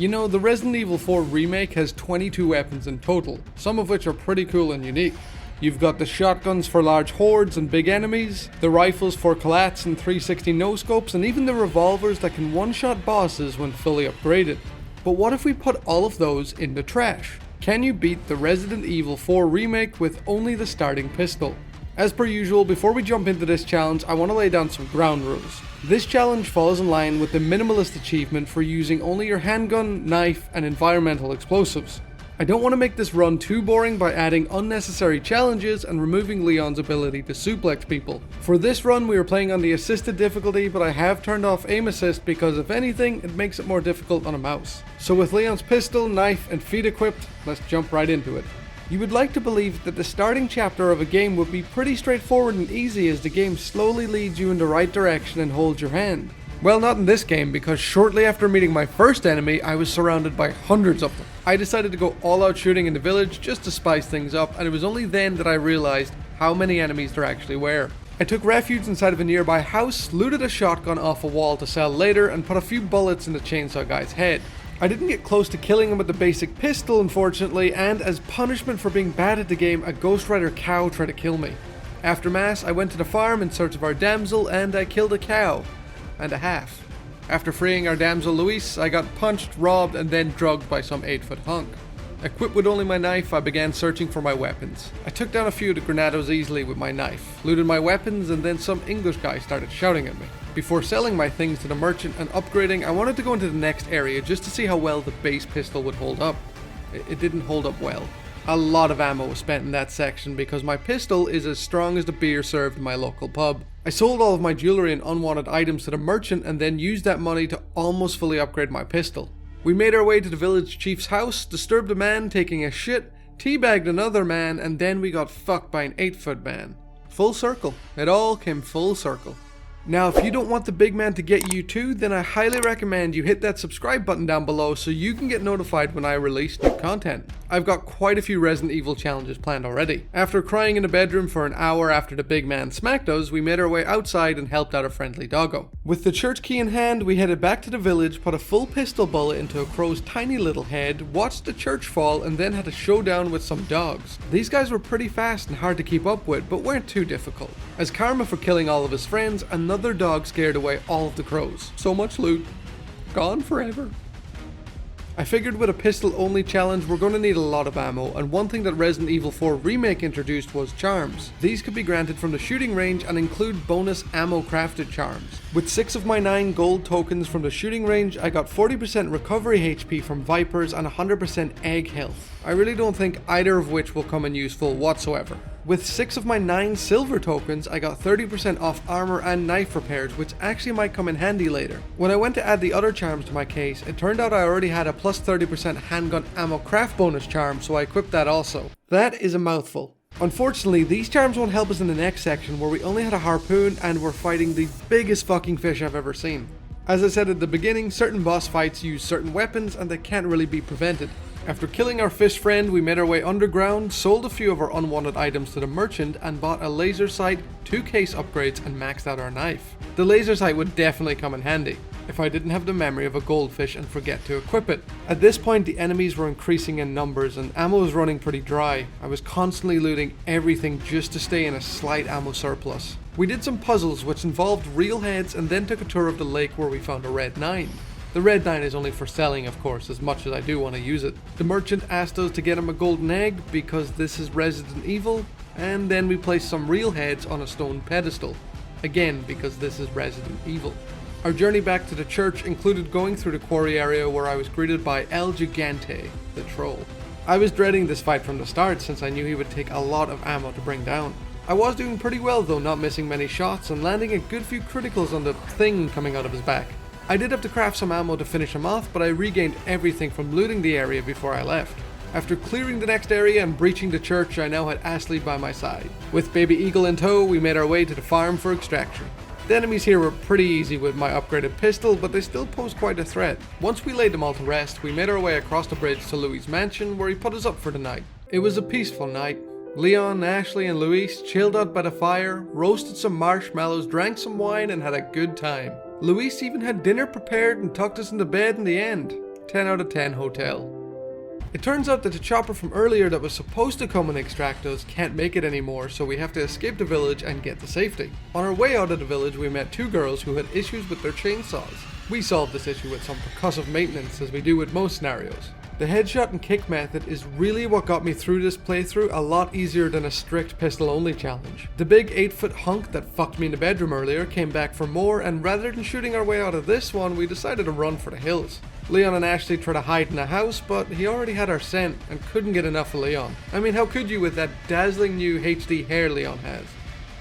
You know, the Resident Evil 4 Remake has 22 weapons in total, some of which are pretty cool and unique. You've got the shotguns for large hordes and big enemies, the rifles for collats and 360 no-scopes, and even the revolvers that can one-shot bosses when fully upgraded. But what if we put all of those in the trash? Can you beat the Resident Evil 4 Remake with only the starting pistol? As per usual, before we jump into this challenge, I want to lay down some ground rules. This challenge falls in line with the Minimalist achievement for using only your handgun, knife, and environmental explosives. I don't want to make this run too boring by adding unnecessary challenges and removing Leon's ability to suplex people. For this run we are playing on the assisted difficulty, but I have turned off aim assist because if anything it makes it more difficult on a mouse. So with Leon's pistol, knife, and feet equipped, let's jump right into it. You would like to believe that the starting chapter of a game would be pretty straightforward and easy as the game slowly leads you in the right direction and holds your hand. Well, not in this game, because shortly after meeting my first enemy, I was surrounded by hundreds of them. I decided to go all out shooting in the village just to spice things up, and it was only then that I realized how many enemies there actually were. I took refuge inside of a nearby house, looted a shotgun off a wall to sell later, and put a few bullets in the chainsaw guy's head. I didn't get close to killing him with the basic pistol, unfortunately, and as punishment for being bad at the game, a Ghost Rider cow tried to kill me. After mass, I went to the farm in search of our damsel, and I killed a cow and a half. After freeing our damsel Luis, I got punched, robbed, and then drugged by some 8-foot hunk. Equipped with only my knife, I began searching for my weapons. I took down a few of the granados easily with my knife, looted my weapons, and then some English guy started shouting at me. Before selling my things to the merchant and upgrading, I wanted to go into the next area just to see how well the base pistol would hold up. It didn't hold up well. A lot of ammo was spent in that section because my pistol is as strong as the beer served in my local pub. I sold all of my jewelry and unwanted items to the merchant and then used that money to almost fully upgrade my pistol. We made our way to the village chief's house, disturbed a man taking a shit, teabagged another man, and then we got fucked by an 8-foot man. Full circle. It all came full circle. Now, if you don't want the big man to get you too, then I highly recommend you hit that subscribe button down below so you can get notified when I release new content. I've got quite a few Resident Evil challenges planned already. After crying in the bedroom for an hour after the big man smacked us, we made our way outside and helped out a friendly doggo. With the church key in hand, we headed back to the village, put a full pistol bullet into a crow's tiny little head, watched the church fall, and then had a showdown with some dogs. These guys were pretty fast and hard to keep up with, but weren't too difficult. As karma for killing all of his friends, another dog scared away all of the crows. So much loot. Gone forever. I figured with a pistol only challenge we're going to need a lot of ammo, and one thing that Resident Evil 4 Remake introduced was charms. These could be granted from the shooting range and include bonus ammo crafted charms. With 6 of my 9 gold tokens from the shooting range, I got 40% recovery HP from Vipers and 100% egg health. I really don't think either of which will come in useful whatsoever. With 6 of my 9 silver tokens, I got 30% off armor and knife repairs, which actually might come in handy later. When I went to add the other charms to my case, it turned out I already had a plus 30% handgun ammo craft bonus charm, so I equipped that also. That is a mouthful. Unfortunately, these charms won't help us in the next section where we only had a harpoon and we're fighting the biggest fucking fish I've ever seen. As I said at the beginning, certain boss fights use certain weapons and they can't really be prevented. After killing our fish friend, we made our way underground, sold a few of our unwanted items to the merchant, and bought a laser sight, 2 case upgrades, and maxed out our knife. The laser sight would definitely come in handy if I didn't have the memory of a goldfish and forget to equip it. At this point, the enemies were increasing in numbers and ammo was running pretty dry. I was constantly looting everything just to stay in a slight ammo surplus. We did some puzzles which involved real heads and then took a tour of the lake where we found a red 9. The red 9 is only for selling, of course, as much as I do want to use it. The merchant asked us to get him a golden egg because this is Resident Evil, and then we placed some real heads on a stone pedestal. Again, because this is Resident Evil. Our journey back to the church included going through the quarry area where I was greeted by El Gigante, the troll. I was dreading this fight from the start since I knew he would take a lot of ammo to bring down. I was doing pretty well though, not missing many shots and landing a good few criticals on the thing coming out of his back. I did have to craft some ammo to finish him off, but I regained everything from looting the area before I left. After clearing the next area and breaching the church, I now had Ashley by my side. With Baby Eagle in tow, we made our way to the farm for extraction. The enemies here were pretty easy with my upgraded pistol, but they still posed quite a threat. Once we laid them all to rest, we made our way across the bridge to Louis' mansion, where he put us up for the night. It was a peaceful night. Leon, Ashley, and Luis chilled out by the fire, roasted some marshmallows, drank some wine, and had a good time. Luis even had dinner prepared and tucked us into bed in the end. 10 out of 10 hotel. It turns out that the chopper from earlier that was supposed to come and extract us can't make it anymore, so we have to escape the village and get to safety. On our way out of the village we met two girls who had issues with their chainsaws. We solved this issue with some percussive maintenance, as we do with most scenarios. The headshot and kick method is really what got me through this playthrough a lot easier than a strict pistol only challenge. The big 8-foot hunk that fucked me in the bedroom earlier came back for more, and rather than shooting our way out of this one, we decided to run for the hills. Leon and Ashley tried to hide in a house, but he already had our scent and couldn't get enough of Leon. I mean, how could you with that dazzling new HD hair Leon has?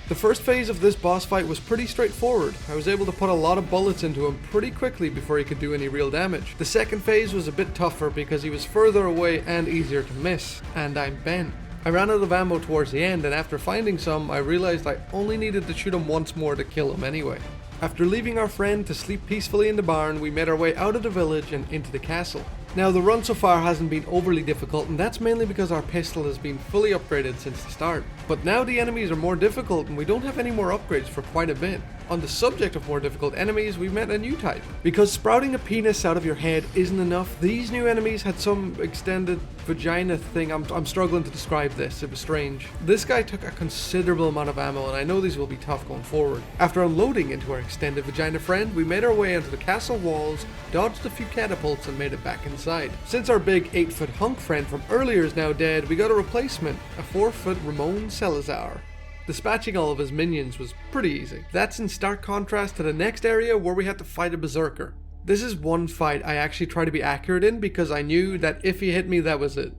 The first phase of this boss fight was pretty straightforward. I was able to put a lot of bullets into him pretty quickly before he could do any real damage. The second phase was a bit tougher because he was further away and easier to miss, and I'm bent. I ran out of ammo towards the end, and after finding some, I realized I only needed to shoot him once more to kill him anyway. After leaving our friend to sleep peacefully in the barn, we made our way out of the village and into the castle. Now the run so far hasn't been overly difficult, and that's mainly because our pistol has been fully upgraded since the start. But now the enemies are more difficult and we don't have any more upgrades for quite a bit. On the subject of more difficult enemies, we've met a new type. Because sprouting a penis out of your head isn't enough, these new enemies had some extended vagina thing. I'm struggling to describe this, it was strange. This guy took a considerable amount of ammo, and I know these will be tough going forward. After unloading into our extended vagina friend, we made our way into the castle walls, dodged a few catapults and made it back inside. Since our big 8-foot hunk friend from earlier is now dead, we got a replacement, a 4-foot Ramon Salazar. Dispatching all of his minions was pretty easy. That's in stark contrast to the next area where we had to fight a berserker. This is one fight I actually try to be accurate in because I knew that if he hit me, that was it.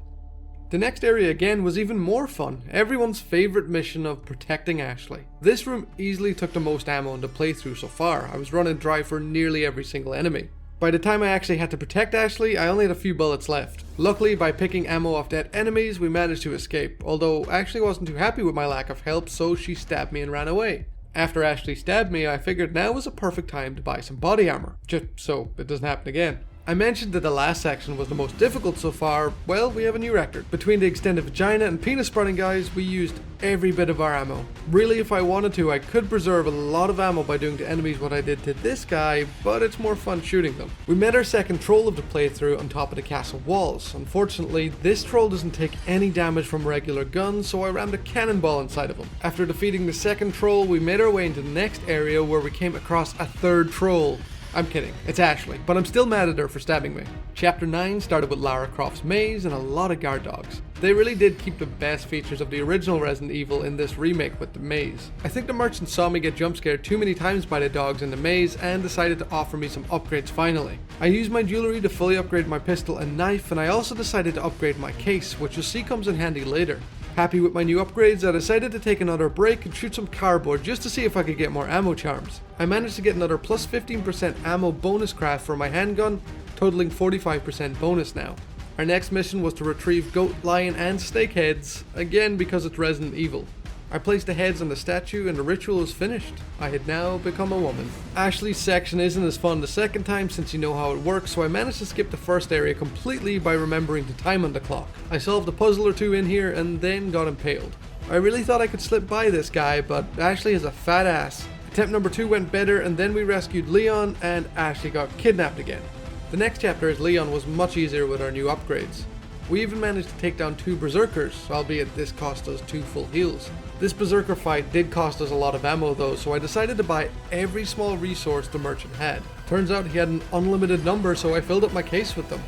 The next area again was even more fun, everyone's favourite mission of protecting Ashley. This room easily took the most ammo in the playthrough so far. I was running dry for nearly every single enemy. By the time I actually had to protect Ashley, I only had a few bullets left. Luckily, by picking ammo off dead enemies, we managed to escape, although Ashley wasn't too happy with my lack of help, so she stabbed me and ran away. After Ashley stabbed me, I figured now was a perfect time to buy some body armor, just so it doesn't happen again. I mentioned that the last section was the most difficult so far. Well, we have a new record. Between the extended vagina and penis sprouting guys, we used every bit of our ammo. Really, if I wanted to, I could preserve a lot of ammo by doing to enemies what I did to this guy, but it's more fun shooting them. We met our second troll of the playthrough on top of the castle walls. Unfortunately, this troll doesn't take any damage from regular guns, so I rammed a cannonball inside of him. After defeating the second troll, we made our way into the next area where we came across a third troll. I'm kidding, it's Ashley, but I'm still mad at her for stabbing me. Chapter 9 started with Lara Croft's maze and a lot of guard dogs. They really did keep the best features of the original Resident Evil in this remake with the maze. I think the merchant saw me get jump scared too many times by the dogs in the maze and decided to offer me some upgrades finally. I used my jewelry to fully upgrade my pistol and knife, and I also decided to upgrade my case, which you'll see comes in handy later. Happy with my new upgrades, I decided to take another break and shoot some cardboard just to see if I could get more ammo charms. I managed to get another plus 15% ammo bonus craft for my handgun, totaling 45% bonus now. Our next mission was to retrieve goat, lion and snake heads, again because it's Resident Evil. I placed the heads on the statue and the ritual was finished. I had now become a woman. Ashley's section isn't as fun the second time since you know how it works, so I managed to skip the first area completely by remembering the time on the clock. I solved a puzzle or two in here and then got impaled. I really thought I could slip by this guy, but Ashley has a fat ass. Attempt number 2 went better, and then we rescued Leon and Ashley got kidnapped again. The next chapter as Leon was much easier with our new upgrades. We even managed to take down 2 berserkers, albeit this cost us 2 full heals. This berserker fight did cost us a lot of ammo though, so I decided to buy every small resource the merchant had. Turns out he had an unlimited number, so I filled up my case with them.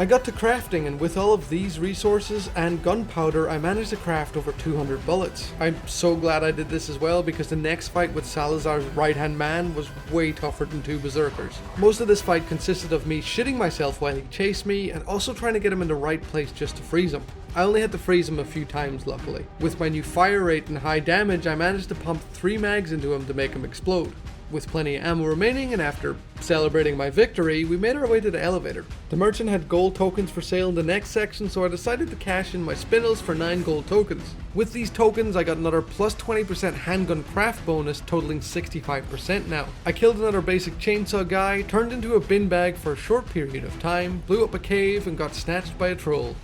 I got to crafting, and with all of these resources and gunpowder, I managed to craft over 200 bullets. I'm so glad I did this as well, because the next fight with Salazar's right-hand man was way tougher than 2 berserkers. Most of this fight consisted of me shitting myself while he chased me, and also trying to get him in the right place just to freeze him. I only had to freeze him a few times luckily. With my new fire rate and high damage, I managed to pump 3 mags into him to make him explode. With plenty of ammo remaining, and after celebrating my victory, we made our way to the elevator. The merchant had gold tokens for sale in the next section, so I decided to cash in my spindles for 9 gold tokens. With these tokens, I got another plus 20% handgun craft bonus, totaling 65% now. I killed another basic chainsaw guy, turned into a bin bag for a short period of time, blew up a cave, and got snatched by a troll.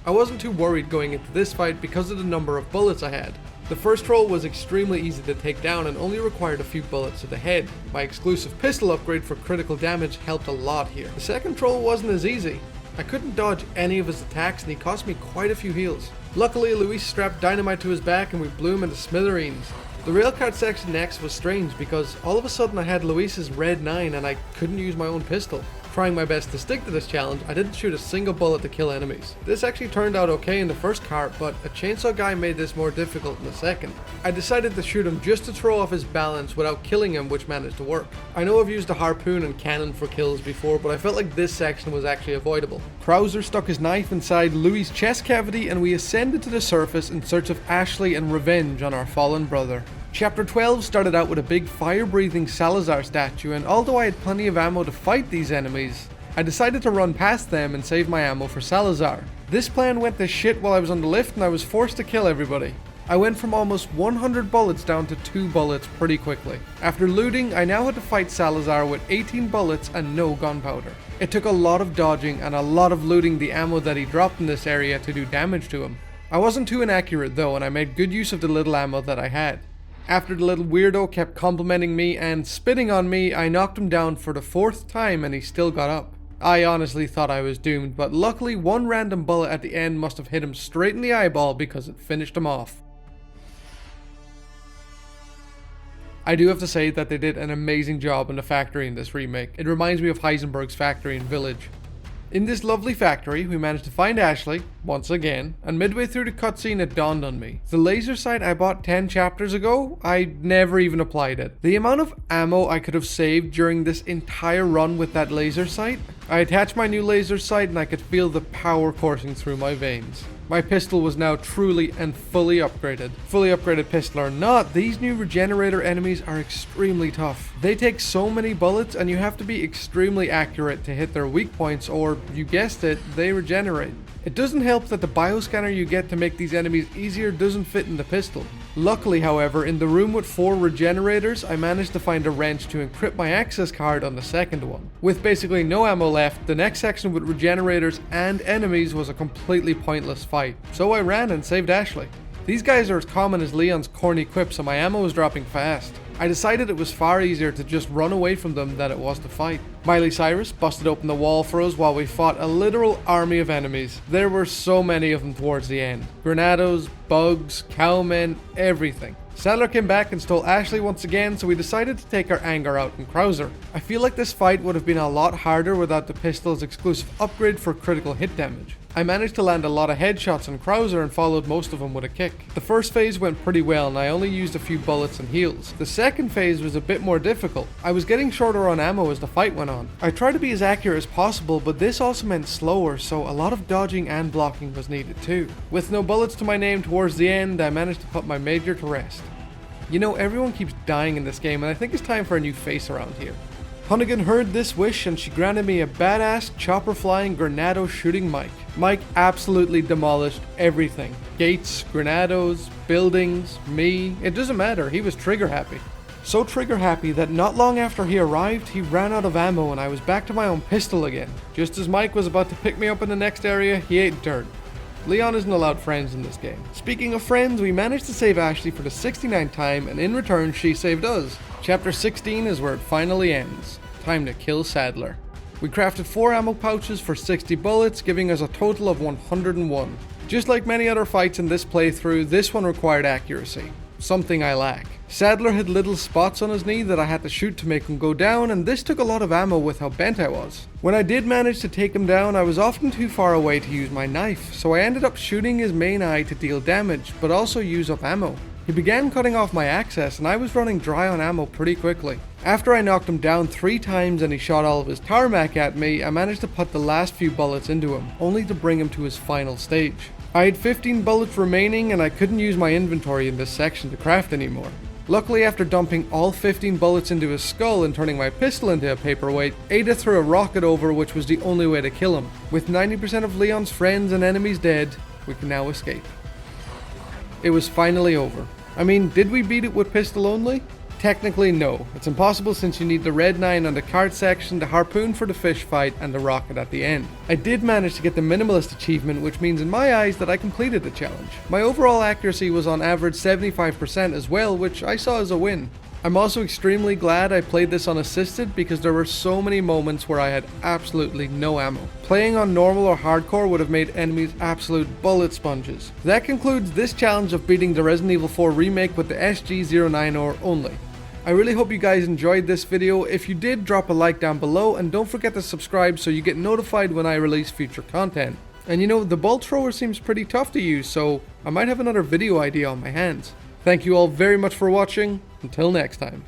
I wasn't too worried going into this fight because of the number of bullets I had. The first troll was extremely easy to take down and only required a few bullets to the head. My exclusive pistol upgrade for critical damage helped a lot here. The second troll wasn't as easy. I couldn't dodge any of his attacks and he cost me quite a few heals. Luckily, Luis strapped dynamite to his back and we blew him into smithereens. The railcart section next was strange because all of a sudden I had Luis's red 9 and I couldn't use my own pistol. Trying my best to stick to this challenge, I didn't shoot a single bullet to kill enemies. This actually turned out okay in the first cart, but a chainsaw guy made this more difficult in the second. I decided to shoot him just to throw off his balance without killing him, which managed to work. I know I've used a harpoon and cannon for kills before, but I felt like this section was actually avoidable. Krauser stuck his knife inside Louis' chest cavity and we ascended to the surface in search of Ashley and revenge on our fallen brother. Chapter 12 started out with a big fire-breathing Salazar statue, and although I had plenty of ammo to fight these enemies, I decided to run past them and save my ammo for Salazar. This plan went to shit while I was on the lift and I was forced to kill everybody. I went from almost 100 bullets down to 2 bullets pretty quickly. After looting, I now had to fight Salazar with 18 bullets and no gunpowder. It took a lot of dodging and a lot of looting the ammo that he dropped in this area to do damage to him. I wasn't too inaccurate though, and I made good use of the little ammo that I had. After the little weirdo kept complimenting me and spitting on me, I knocked him down for the 4th time and he still got up. I honestly thought I was doomed, but luckily one random bullet at the end must have hit him straight in the eyeball because it finished him off. I do have to say that they did an amazing job in the factory in this remake. It reminds me of Heisenberg's factory in Village. In this lovely factory, we managed to find Ashley, once again, and midway through the cutscene it dawned on me. The laser sight I bought 10 chapters ago, I never even applied it. The amount of ammo I could have saved during this entire run with that laser sight. I attached my new laser sight and I could feel the power coursing through my veins. My pistol was now truly and fully upgraded. Fully upgraded pistol or not, these new regenerator enemies are extremely tough. They take so many bullets and you have to be extremely accurate to hit their weak points or, you guessed it, they regenerate. It doesn't help that the bioscanner you get to make these enemies easier doesn't fit in the pistol. Luckily, however, in the room with 4 regenerators, I managed to find a wrench to encrypt my access card on the second one. With basically no ammo left, the next section with regenerators and enemies was a completely pointless fight, so I ran and saved Ashley. These guys are as common as Leon's corny quips and my ammo was dropping fast. I decided it was far easier to just run away from them than it was to fight. Miley Cyrus busted open the wall for us while we fought a literal army of enemies. There were so many of them towards the end. Granados, bugs, cowmen, everything. Sadler came back and stole Ashley once again, so we decided to take our anger out on Krauser. I feel like this fight would have been a lot harder without the pistol's exclusive upgrade for critical hit damage. I managed to land a lot of headshots on Krauser and followed most of them with a kick. The first phase went pretty well and I only used a few bullets and heals. The second phase was a bit more difficult. I was getting shorter on ammo as the fight went on. I tried to be as accurate as possible, but this also meant slower, so a lot of dodging and blocking was needed too. With no bullets to my name towards the end, I managed to put my major to rest. You know, everyone keeps dying in this game and I think it's time for a new face around here. HandGun heard this wish and she granted me a badass chopper flying granado shooting Mike. Mike absolutely demolished everything. Gates, granados, buildings, me, it doesn't matter, he was trigger happy. So trigger happy that not long after he arrived, he ran out of ammo and I was back to my own pistol again. Just as Mike was about to pick me up in the next area, he ate dirt. Leon isn't allowed friends in this game. Speaking of friends, we managed to save Ashley for the 69th time and in return she saved us. Chapter 16 is where it finally ends. Time to kill Sadler. We crafted 4 ammo pouches for 60 bullets, giving us a total of 101. Just like many other fights in this playthrough, this one required accuracy. Something I lack. Sadler had little spots on his knee that I had to shoot to make him go down, and this took a lot of ammo with how bent I was. When I did manage to take him down, I was often too far away to use my knife, so I ended up shooting his main eye to deal damage, but also use up ammo. He began cutting off my access and I was running dry on ammo pretty quickly. After I knocked him down 3 times and he shot all of his tarmac at me, I managed to put the last few bullets into him, only to bring him to his final stage. I had 15 bullets remaining and I couldn't use my inventory in this section to craft anymore. Luckily, after dumping all 15 bullets into his skull and turning my pistol into a paperweight, Ada threw a rocket over, which was the only way to kill him. With 90% of Leon's friends and enemies dead, we can now escape. It was finally over. I mean, did we beat it with pistol only? Technically no, it's impossible since you need the red 9 on the cart section, the harpoon for the fish fight, and the rocket at the end. I did manage to get the Minimalist achievement, which means in my eyes that I completed the challenge. My overall accuracy was on average 75% as well, which I saw as a win. I'm also extremely glad I played this unassisted because there were so many moments where I had absolutely no ammo. Playing on normal or hardcore would have made enemies absolute bullet sponges. That concludes this challenge of beating the Resident Evil 4 remake with the SG-09R only. I really hope you guys enjoyed this video. If you did, drop a like down below and don't forget to subscribe so you get notified when I release future content. And you know, the bolt thrower seems pretty tough to use, so I might have another video idea on my hands. Thank you all very much for watching. Until next time.